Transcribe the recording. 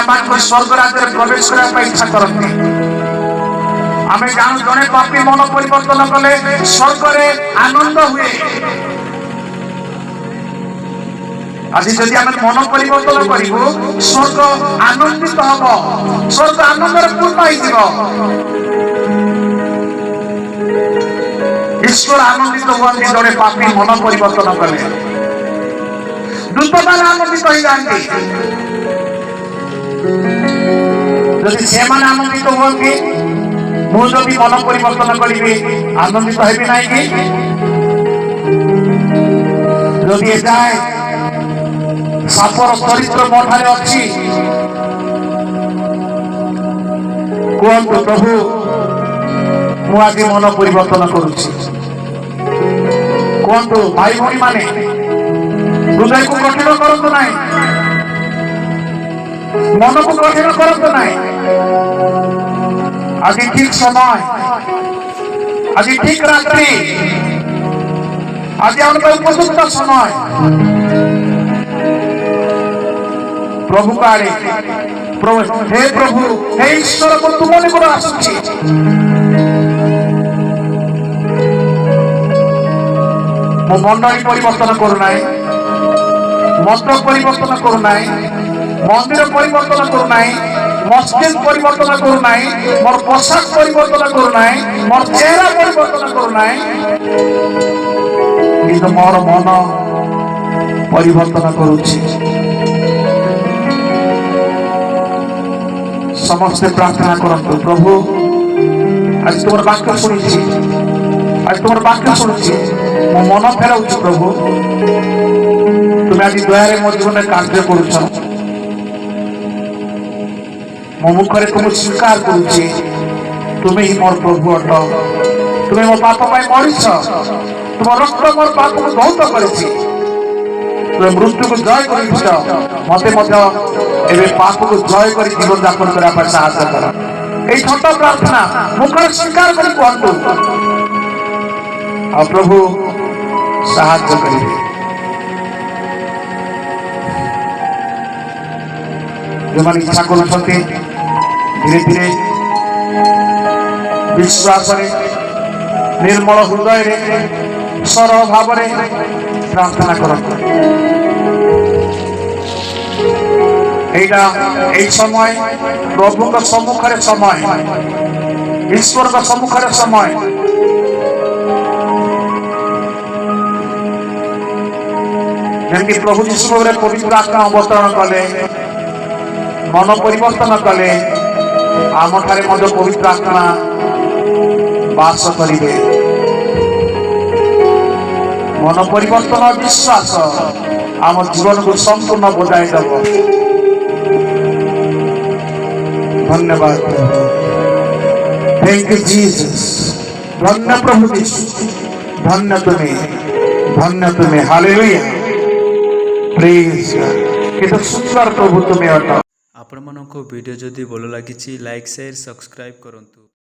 आम स्वर्ग राज्य प्रवेश करने इच्छा करते आम जान जड़े पापी मन परिवर्तन कले स्वर्ग में आनंद हुए। आज जदि आम मन परिवर्तन करूँ स्वर्ग आनंदित हम, स्वर्ग आनंद पूर्ण ईश्वर आनंदित हुआ जड़े पापी मन परिवर्तन कले दूत मैंने आनंदित हो जाती। जदि से आनंदित हुए मुझे मन परिवर्तन करी आनंदित हेबी ना कि जदि जाए सापर चरित्र मो ठारे अच्छी कहतु प्रभु मुझे मन परिवर्तन करुच्ची। कहतु भाई भाई माने हृदय को कठिन करतु ना, मन को कठिन करतु ना। आज ठीक समय, आज ठीक रात्रि, आज उपयुक्त समय प्रभु काड़े हे प्रभु हे ईश्वर को तुम निकट आसुची। मो मंडली परिवर्तन करूना, मंत्र परिवर्तन करूना, मंदिर परिवर्तन करूना, मस्जिद परिवर्तन करूना, मोर पोशाक परिवर्तन करूना, मोर चेहरा परिवर्तन करूना, किंतु मोर मन परिवर्तन करुछि। समस्ते प्रार्थना करंतु प्रभु आज तुम वाक्य शुणी, आज तुम वाक्य शुणी मो मन फेराऊँ प्रभु तुम्हें आज दयारे मो जीवन कार्य करुच, मो मुखरे तुम स्वीकार करुच्ची तुम्हें ही मोर प्रभु अट, तुम्हें मो पाप मरीच, तुम रक्त मोर पाप को बहुत करेছি, तुम्हें मृत्यु को जय कर मत एवं पाप को जय कर जीवन यापन करने साहय कर। ये छोट प्रार्थना मुखर स्वीकार कर कहतु आ प्रभु साहाय्य करेंगे। जो मैंने इच्छा कर धीरे धीरे विश्वास निर्मल हृदय सरल भाव प्रार्थना कर। समय प्रभु सम्मुखें समय, ईश्वर का सम्मुखें समय, जमी प्रभु यीशु पवित्र आत्मा अवतरण कले मन परिवर्तन कले आम ठारे पवित्र आत्मा वास करेंगे। मन परिवर्तन विश्वास आम जीवन को संपूर्ण बजाय देव। धन्यवाद, थैंक यू जीसस। धन्य प्रभु यीशु, धन्य तुम्हें हालेलुया, प्रेज गॉड। कितना सुंदर प्रभु तुम्हें अट। आपण मानक वीडियो जदि भल लगी लाइक शेयर सब्सक्राइब करंतु।